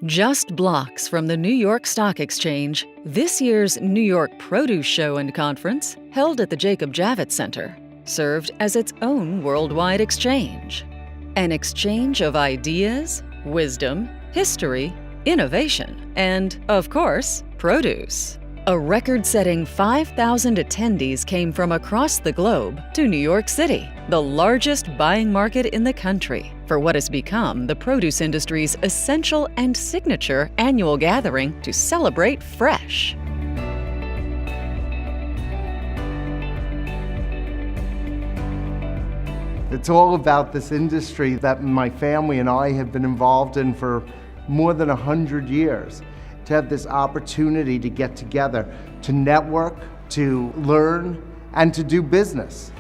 Just blocks from the New York Stock Exchange, this year's New York Produce Show and Conference, held at the Jacob Javits Center, served as its own worldwide exchange. An exchange of ideas, wisdom, history, innovation, and, of course, produce. A record-setting 5,000 attendees came from across the globe to New York City, the largest buying market in the country, for what has become the produce industry's essential and signature annual gathering to celebrate fresh. It's all about this industry that my family and I have been involved in for more than 100 years. To have this opportunity to get together, to network, to learn, and to do business.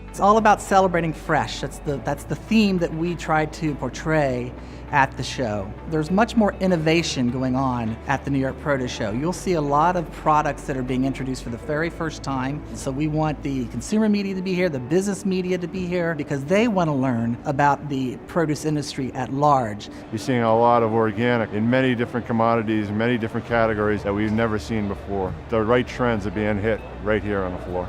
It's all about celebrating fresh. That's the theme that we try to portray at the show. There's much more innovation going on at the New York Produce Show. You'll see a lot of products that are being introduced for the very first time. So we want the consumer media to be here, the business media to be here, because they want to learn about the produce industry at large. You're seeing a lot of organic in many different commodities, many different categories that we've never seen before. The right trends are being hit right here on the floor.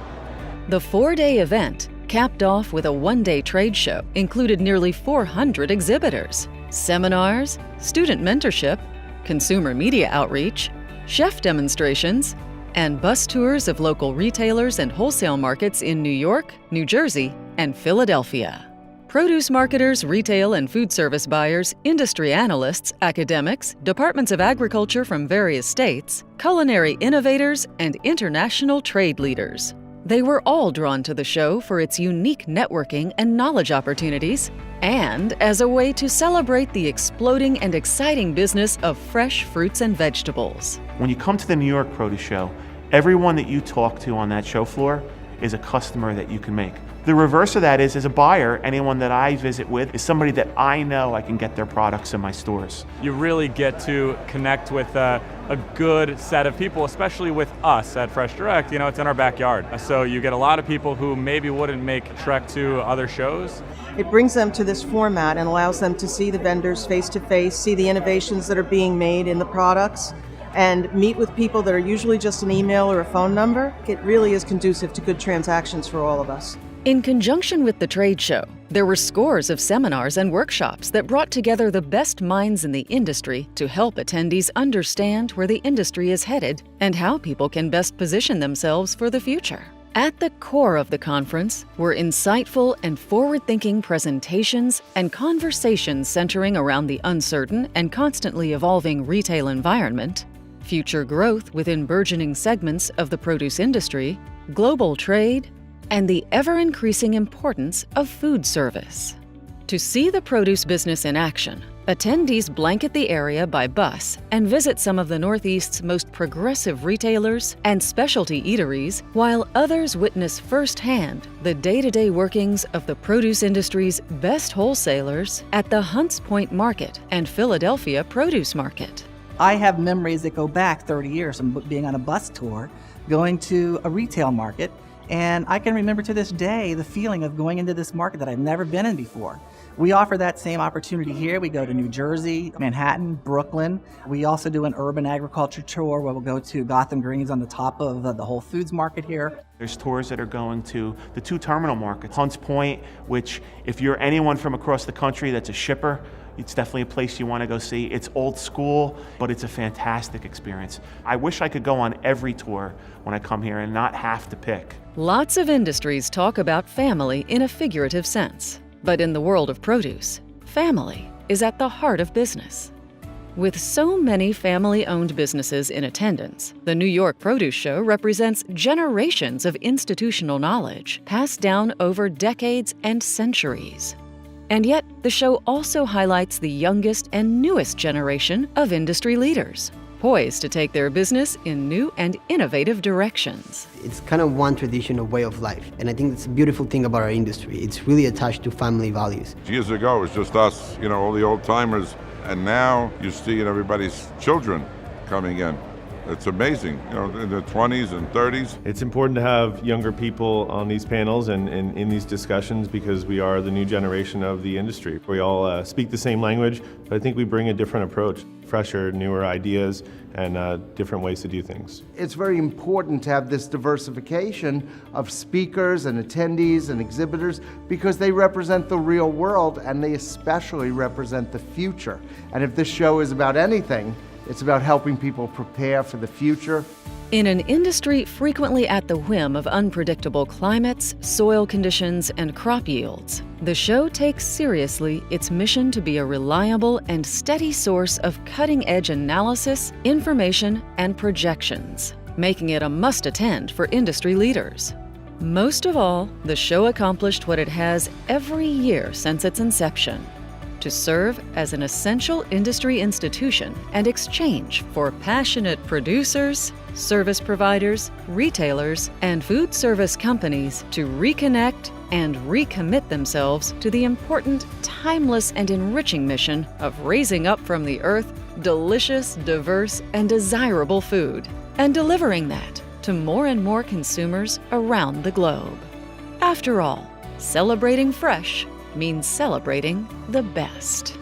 The 4-day event, capped off with a one-day trade show, included nearly 400 exhibitors, seminars, student mentorship, consumer media outreach, chef demonstrations, and bus tours of local retailers and wholesale markets in New York, New Jersey, and Philadelphia. Produce marketers, retail and food service buyers, industry analysts, academics, departments of agriculture from various states, culinary innovators, and international trade leaders. They were all drawn to the show for its unique networking and knowledge opportunities, and as a way to celebrate the exploding and exciting business of fresh fruits and vegetables. When you come to the New York Produce Show, everyone that you talk to on that show floor is a customer that you can make. The reverse of that is, as a buyer, anyone that I visit with is somebody that I know I can get their products in my stores. You really get to connect with a good set of people, especially with us at Fresh Direct. You know, it's in our backyard. So you get a lot of people who maybe wouldn't make a trek to other shows. It brings them to this format and allows them to see the vendors face to face, see the innovations that are being made in the products, and meet with people that are usually just an email or a phone number. It really is conducive to good transactions for all of us. In conjunction with the trade show, there were scores of seminars and workshops that brought together the best minds in the industry to help attendees understand where the industry is headed and how people can best position themselves for the future. At the core of the conference were insightful and forward-thinking presentations and conversations centering around the uncertain and constantly evolving retail environment, future growth within burgeoning segments of the produce industry, global trade, and the ever-increasing importance of food service. To see the produce business in action, attendees blanket the area by bus and visit some of the Northeast's most progressive retailers and specialty eateries, while others witness firsthand the day-to-day workings of the produce industry's best wholesalers at the Hunts Point Market and Philadelphia Produce Market. I have memories that go back 30 years of being on a bus tour, going to a retail market, and I can remember to this day the feeling of going into this market that I've never been in before. We offer that same opportunity here. We go to New Jersey, Manhattan, Brooklyn. We also do an urban agriculture tour where we'll go to Gotham Greens on the top of the Whole Foods market here. There's tours that are going to the 2 terminal markets. Hunts Point, which if you're anyone from across the country that's a shipper, it's definitely a place you want to go see. It's old school, but it's a fantastic experience. I wish I could go on every tour when I come here and not have to pick. Lots of industries talk about family in a figurative sense, but in the world of produce, family is at the heart of business. With so many family-owned businesses in attendance, the New York Produce Show represents generations of institutional knowledge passed down over decades and centuries. And yet, the show also highlights the youngest and newest generation of industry leaders, poised to take their business in new and innovative directions. It's kind of one traditional way of life, and I think that's a beautiful thing about our industry. It's really attached to family values. Years ago, it was just us, all the old timers, and now you're seeing everybody's children coming in. It's amazing, in the 20s and 30s. It's important to have younger people on these panels and in these discussions because we are the new generation of the industry. We all speak the same language, but I think we bring a different approach, fresher, newer ideas, and different ways to do things. It's very important to have this diversification of speakers and attendees and exhibitors because they represent the real world and they especially represent the future. And if this show is about anything, it's about helping people prepare for the future. In an industry frequently at the whim of unpredictable climates, soil conditions, and crop yields, the show takes seriously its mission to be a reliable and steady source of cutting-edge analysis, information, and projections, making it a must-attend for industry leaders. Most of all, the show accomplished what it has every year since its inception: to serve as an essential industry institution and exchange for passionate producers, service providers, retailers, and food service companies to reconnect and recommit themselves to the important, timeless, and enriching mission of raising up from the earth delicious, diverse, and desirable food, and delivering that to more and more consumers around the globe. After all, celebrating fresh means celebrating the best.